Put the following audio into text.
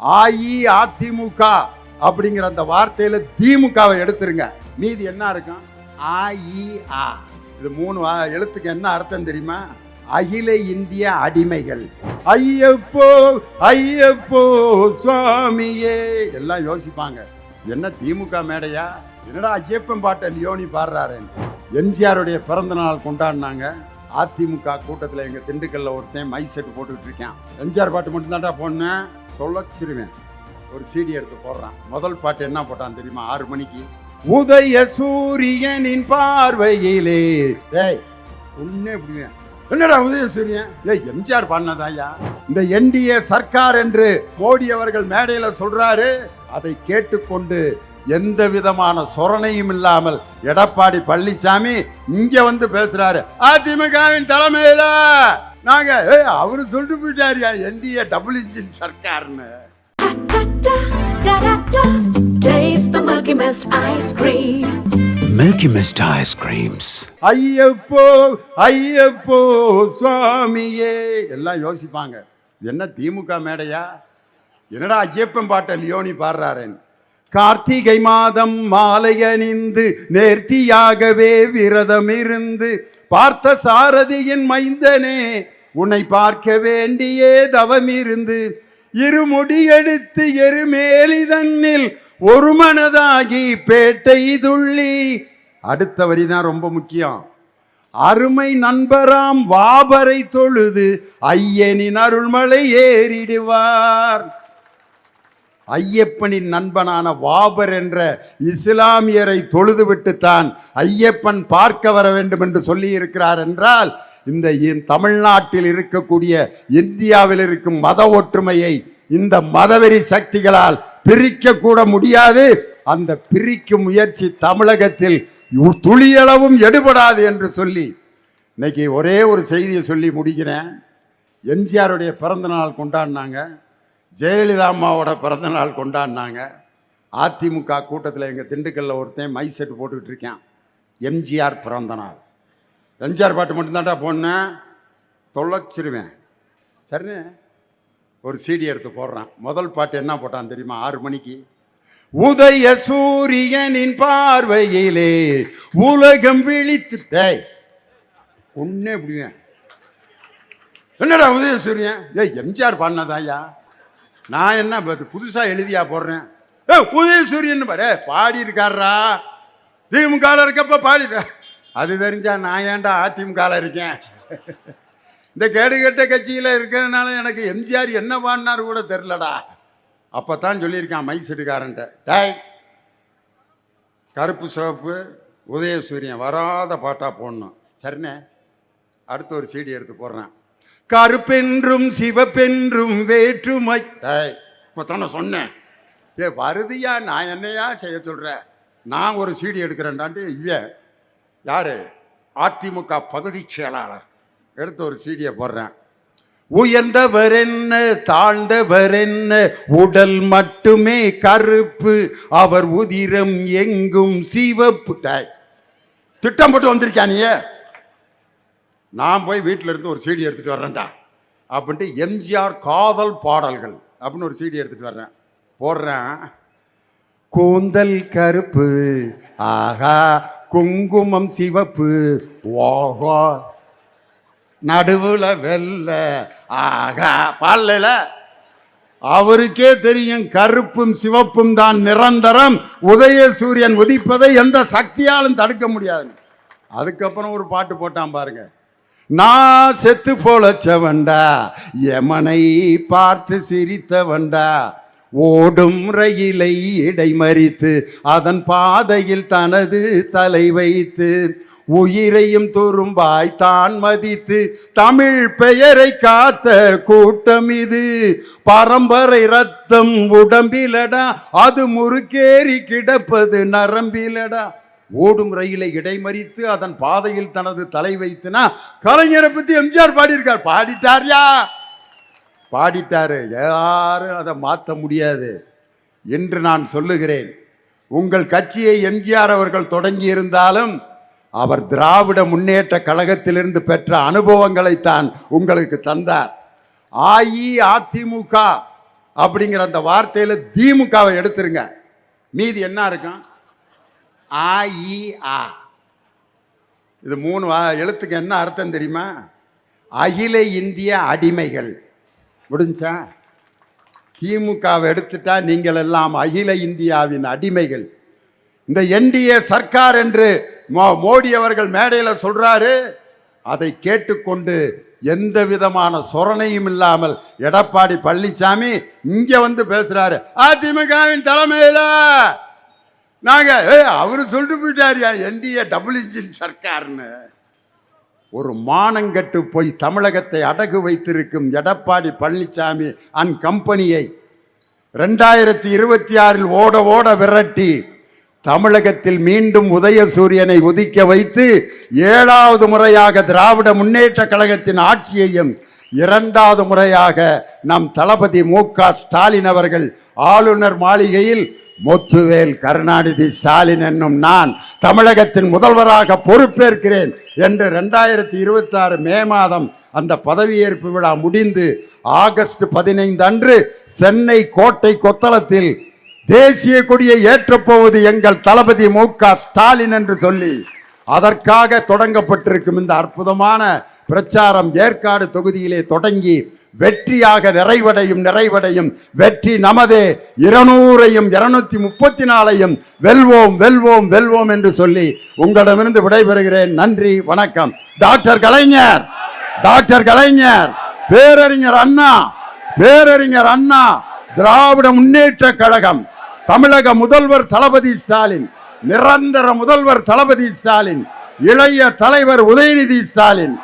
அஇஅதிமுக அப்படிங்கிற அந்த வார்த்தையில திமுகவை எடுத்துருங்க, மீதி என்ன இருக்கும்? அஇஅ. இது 3 எழுத்துக்கு என்ன அர்த்தம் தெரியுமா? அகில இந்திய அடிமைகள். ஐயப்போ ஐயப்போ சுவாமியே. எல்லாம் யோசிப்பாங்க, என்ன திமுக மேடையா, என்னடா ஐயப்பன் பாட்டை லியோனி பாடுறாருன்னு. எம்ஜிஆருடைய பிறந்த நாள் கொண்டாடினாங்க. அதிமுக கூட்டத்தில் எங்கள் திண்டுக்கல்ல ஒருத்தன் மை செட் போட்டுக்கிட்டு இருக்கேன். எம்ஜிஆர் பாட்டு மட்டும்தான்டா போடனேன், தொலைச்சிருவேன். ஒரு சிடி எடுத்து போடுறான். முதல் பாட்டு என்ன போட்டான் தெரியுமா? 6 மணிக்கு உதய சூரியனின் பார்வையிலே. டேய் உன்னே இப்படிவேன், என்னடா உதயசூரியன்? எம்ஜிஆர் பாடினதாயா. இந்த என்டிஏ சர்க்கார் என்று மோடி அவர்கள் மேடையில சொல்றாரு. அதை கேட்டுக்கொண்டு எந்த விதமான சொரணையும் இல்லாமல் எடப்பாடி பழனிசாமி இங்க வந்து பேசுறாரு. அதிமுகவின் தலைமையில நாங்க அவரு சொல்லிட்டு போயிட்டாரியா என்டிஏ டபுள் இன்ஜின் சர்க்கார்னு. Taste the Milky Mist ice cream. Milky Mist ice creams. ஐயப்போ ஐயப்போ சுவாமியே. எல்லாம் யோசிப்பாங்க, என்ன திமுக மேடையா, என்னடா ஐயப்பன் பாட்டை லியோனி பாடுறாருன்னு. கார்த்திகை மாதம் மாலை அணிந்து நேர்த்தியாகவே விரதம் இருந்து பார்த்த சாரதியின் மைந்தனே உன்னை பார்க்க வேண்டியே தவம் இருந்து இருமுடி எடுத்து எருமேலி தன்னில் ஒரு மனதாகி பேட்டை துள்ளி. அடுத்த வரிதான் ரொம்ப முக்கியம். அருமை நண்பராம் வாபரை தொழுது ஐயனின் அருள்மலை ஏறிடுவார். ஐயப்பனின் நண்பனான வாபர் என்ற இஸ்லாமியரை தொழுதுவிட்டுத்தான் ஐயப்பன் பார்க்க வர வேண்டும் என்று சொல்லி இருக்கிறார் என்றால், இந்த தமிழ்நாட்டில் இருக்கக்கூடிய இந்தியாவில் இருக்கும் மத ஒற்றுமையை இந்த மதவெறி சக்திகளால் பிரிக்க கூட முடியாது. அந்த பிரிக்கும் முயற்சி தமிழகத்தில் துளியளவும் எடுபடாது என்று சொல்லி இன்னைக்கு ஒரே ஒரு செய்தியை சொல்லி முடிக்கிறேன். எம்ஜிஆருடைய பிறந்த நாள் கொண்டாடினாங்க, ஜெயலலிதா அம்மாவோட பிறந்த நாள் கொண்டாடினாங்க. அதிமுக கூட்டத்தில் எங்கள் திண்டுக்கல்ல ஒருத்தன் மை செட் போட்டுக்கிட்டு இருக்கேன். எம்ஜிஆர் பிறந்த நாள், எம்ஜிஆர் பாட்டு மட்டும்தான்டா போடனேன், தொலைச்சிருவேன். சரிண்ணே, ஒரு சிடி எடுத்து போடுறான். முதல் பாட்டு என்ன போட்டான் தெரியுமா? 6 மணிக்கு உதய சூரியனின் பார்வையிலே உலகம் விழித்து. டேய் உன்னே இப்படிவேன், என்னடா உதயசூரியன்? எம்ஜிஆர் பாடினதாயா, நான் என்ன புதுசா எழுதியா போடுறேன்? உதயசூரியன் பாரு பாடி இருக்காரா, திமுக இருக்கப்ப பாடிட்ட. அது தெரிஞ்சா நான் ஏன்டா அதிமுக இருக்கேன்? இந்த கேடுகட்ட கட்சியில் இருக்கிறதுனால எனக்கு எம்ஜிஆர் என்ன பாடினார் கூட தெரிலடா. அப்போத்தான் சொல்லியிருக்கான் மை செட்டுக்காரன்ட்ட, டேய் கருப்பு சிவப்பு உதயசூரியன் வராத பாட்டா போடணும். சரிண்ணே, அடுத்த ஒரு சீடி எடுத்து போடுறேன். கருப்பென்றும் சிவப்பென்றும் வேற்றுமை. இப்போ தானே சொன்னேன், வருதியா நான் என்னையா செய்ய சொல்கிறேன்? நான் ஒரு சீடி எடுக்கிறேன்டான்ட்டு இவன் யாரு? அதிமுக பகுதி செயலாளர் எடுத்து ஒரு சீடியை போடுறேன். உயர்ந்தவர் என்ன தாழ்ந்தவர் என்ன, உடல் மட்டுமே கருப்பு, அவர் உதிரம் எங்கும் சிவப்பு. திட்டம் போட்டு வந்திருக்கானியே. நான் போய் வீட்டில் இருந்து ஒரு சீடி எடுத்துகிட்டு வர்றேன்டா அப்படின்ட்டு எம்ஜிஆர் காதல் பாடல்கள் அப்படின்னு ஒரு சீடி எடுத்துகிட்டு வர்றேன். போடுறேன். கூந்தல் கருப்பு ஆஹா, குங்குமம் சிவப்பு ஓஹோ, நடுவுல வெள்ள ஆகா. பாடல அவருக்கே தெரியும் கருப்பும் சிவப்பும் தான் நிரந்தரம், உதயசூரியன் உதிப்பதை எந்த சக்தியாலும் தடுக்க முடியாது. அதுக்கப்புறம் ஒரு பாட்டு போட்டான் பாருங்க. நான் செத்து பொழைச்சவன்டா, யமனை பார்த்து சிரித்தவன்டா, ஓடும் ரயிலை இடைமறித்து அதன் பாதையில் தனது தலை வைத்து உயிரையும் துரும்பாய் தான் மதித்து தமிழ் பெயரை காத்த கூட்டம் இது. பரம்பரை ரத்தம் உடம்பிலடா, அது முறுக்கேறி கிடப்பது நரம்பிலடா. ஓடும் ரயிலை இடைமறித்து அதன் பாதையில் தனது தலை வைத்துனா கலைஞரை பத்தி எம்ஜிஆர் பாடியிருக்கார். பாடிட்டார்யா, பாடிட்டாரு. யாரும் அதை மாற்ற முடியாது என்று நான் சொல்லுகிறேன். உங்கள் கட்சியை எம்ஜிஆர் அவர்கள் தொடங்கி இருந்தாலும் அவர் திராவிட முன்னேற்ற கழகத்திலிருந்து பெற்ற அனுபவங்களைத்தான் உங்களுக்கு தந்தார். அஇஅதிமுக அப்படிங்கிற அந்த வார்த்தையில திமுகவை எடுத்துருங்க, மீதி என்ன இருக்கும்? ஆ இ ஆ. இது 3 எழுத்துக்கு என்ன அர்த்தம் தெரியுமா? அகில இந்திய அடிமைகள். முடிஞ்சா? திமுகவை எடுத்துட்டா நீங்கள் எல்லாம் அகில இந்தியாவின் அடிமைகள். இந்த என்டிஏ சர்க்கார் என்று மோடி அவர்கள் மேடையில் சொல்றாரு. அதை கேட்டுக்கொண்டு எந்த விதமான சொரணையும் இல்லாமல் எடப்பாடி பழனிசாமி இங்க வந்து பேசுறாரு. அதிமுகவின் தலைமையில நாங்க அவரு சொல்லிட்டு போயிட்டாரியா என்டிஏ டபுள் இன்ஜின் சர்க்கார்னு. ஒரு மானங்கட்டு போய் தமிழகத்தை அடகு வைத்திருக்கும் எடப்பாடி பழனிசாமி அண்ட் கம்பெனியை 2026 ஓட ஓட விரட்டி தமிழகத்தில் மீண்டும் உதயசூரியனை உதிக்க வைத்து 7வது முறையாக திராவிட முன்னேற்ற கழகத்தின் ஆட்சியையும் 2வது முறையாக நம் தளபதி மு.க. ஸ்டாலின் அவர்கள் ஆளுநர் மாளிகையில் முத்துவேல் கருணாநிதி ஸ்டாலின் என்னும் நான் தமிழகத்தின் முதல்வராக பொறுப்பேற்கிறேன் என்று 2026 மே மாதம் அந்த பதவியேற்பு விழா முடிந்து ஆகஸ்ட் 15 அன்று சென்னை கோட்டை கொத்தளத்தில் தேசிய கொடியை ஏற்றப்போவது எங்கள் தளபதி மு.க. ஸ்டாலின் என்று சொல்லி அதற்காக தொடங்கப்பட்டிருக்கும் இந்த அற்புதமான பிரச்சாரம் ஏற்காடு தொகுதியிலே தொடங்கி வெற்றியாக நிறைவடையும். வெற்றி நமதே. 200ஐயும் 234ஐயும் வெல்வோம் வெல்வோம் வெல்வோம் என்று சொல்லி உங்களிடமிருந்து விடைபெறுகிறேன். நன்றி, வணக்கம். டாக்டர் கலைஞர், பேரறிஞர் அண்ணா, திராவிட முன்னேற்ற கழகம், தமிழக முதல்வர் தளபதி ஸ்டாலின், நிரந்தர முதல்வர் தளபதி ஸ்டாலின், இளைய தலைவர் உதயநிதி ஸ்டாலின்.